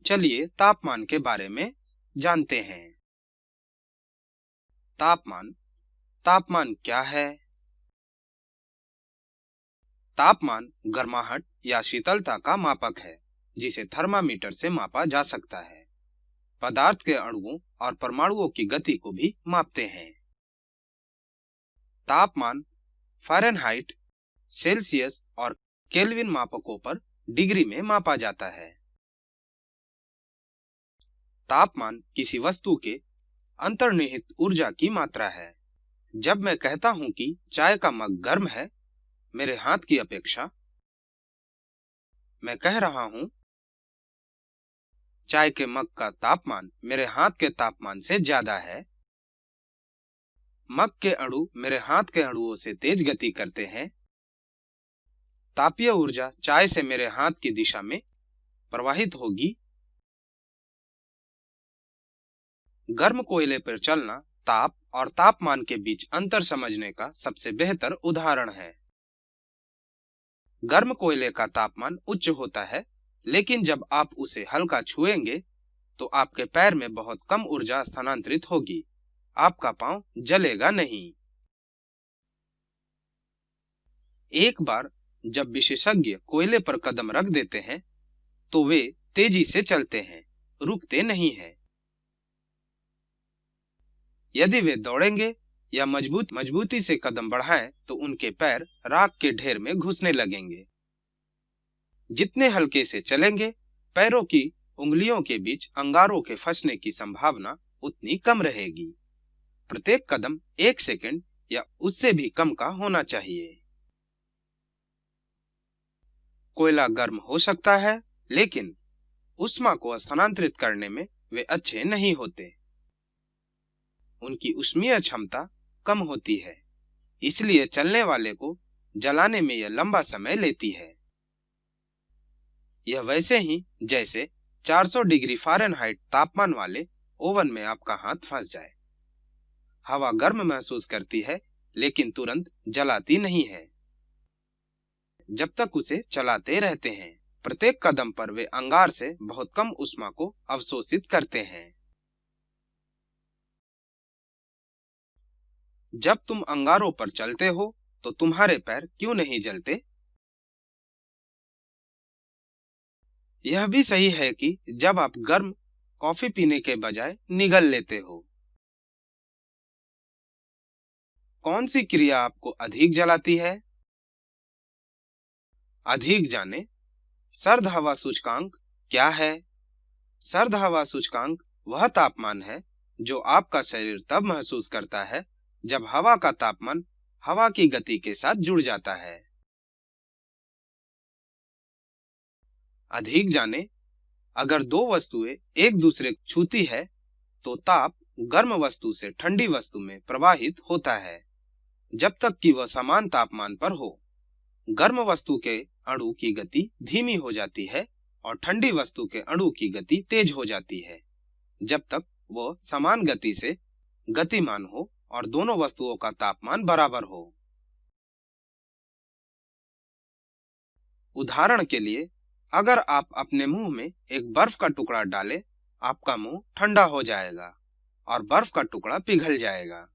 चलिए तापमान के बारे में जानते हैं। तापमान तापमान क्या है? तापमान गर्माहट या शीतलता का मापक है जिसे थर्मामीटर से मापा जा सकता है। पदार्थ के अणुओं और परमाणुओं की गति को भी मापते हैं। तापमान फ़ारेनहाइट, सेल्सियस और केल्विन मापकों पर डिग्री में मापा जाता है। तापमान किसी वस्तु के अंतर्निहित ऊर्जा की मात्रा है। जब मैं कहता हूं कि चाय का मग गर्म है मेरे हाथ की अपेक्षा, मैं कह रहा हूं चाय के मग का तापमान मेरे हाथ के तापमान से ज्यादा है। मग के अणु मेरे हाथ के अणुओं से तेज गति करते हैं। तापीय ऊर्जा चाय से मेरे हाथ की दिशा में प्रवाहित होगी। गर्म कोयले पर चलना ताप और तापमान के बीच अंतर समझने का सबसे बेहतर उदाहरण है। गर्म कोयले का तापमान उच्च होता है, लेकिन जब आप उसे हल्का छुएंगे तो आपके पैर में बहुत कम ऊर्जा स्थानांतरित होगी। आपका पांव जलेगा नहीं। एक बार जब विशेषज्ञ कोयले पर कदम रख देते हैं तो वे तेजी से चलते हैं, रुकते नहीं हैं। यदि वे दौड़ेंगे या मजबूती से कदम बढ़ाएं तो उनके पैर राख के ढेर में घुसने लगेंगे। जितने हल्के से चलेंगे, पैरों की उंगलियों के बीच अंगारों के फंसने की संभावना उतनी कम रहेगी। प्रत्येक कदम 1 सेकंड या उससे भी कम का होना चाहिए। कोयला गर्म हो सकता है, लेकिन ऊष्मा को स्थानांतरित करने में वे अच्छे नहीं होते। उनकी ऊष्मीय क्षमता कम होती है, इसलिए चलने वाले को जलाने में यह लंबा समय लेती है। यह वैसे ही जैसे 400 डिग्री फ़ारेनहाइट तापमान वाले ओवन में आपका हाथ फंस जाए। हवा गर्म महसूस करती है, लेकिन तुरंत जलाती नहीं है जब तक उसे चलाते रहते हैं। प्रत्येक कदम पर वे अंगार से बहुत कम ऊष्मा को अवशोषित करते हैं। जब तुम अंगारों पर चलते हो तो तुम्हारे पैर क्यों नहीं जलते? यह भी सही है कि जब आप गर्म कॉफी पीने के बजाय निगल लेते हो। कौन सी क्रिया आपको अधिक जलाती है? अधिक जाने। सर्द हवा सूचकांक क्या है? सर्द हवा सूचकांक वह तापमान है जो आपका शरीर तब महसूस करता है जब हवा का तापमान हवा की गति के साथ जुड़ जाता है। अधिक जाने, अगर दो वस्तुएं एक दूसरे को छूती है तो ताप गर्म वस्तु से ठंडी वस्तु में प्रवाहित होता है जब तक कि वह समान तापमान पर हो। गर्म वस्तु के अणु की गति धीमी हो जाती है और ठंडी वस्तु के अणु की गति तेज हो जाती है जब तक वह समान गति से गतिमान हो और दोनों वस्तुओं का तापमान बराबर हो। उदाहरण के लिए, अगर आप अपने मुंह में एक बर्फ का टुकड़ा डालें, आपका मुंह ठंडा हो जाएगा और बर्फ का टुकड़ा पिघल जाएगा।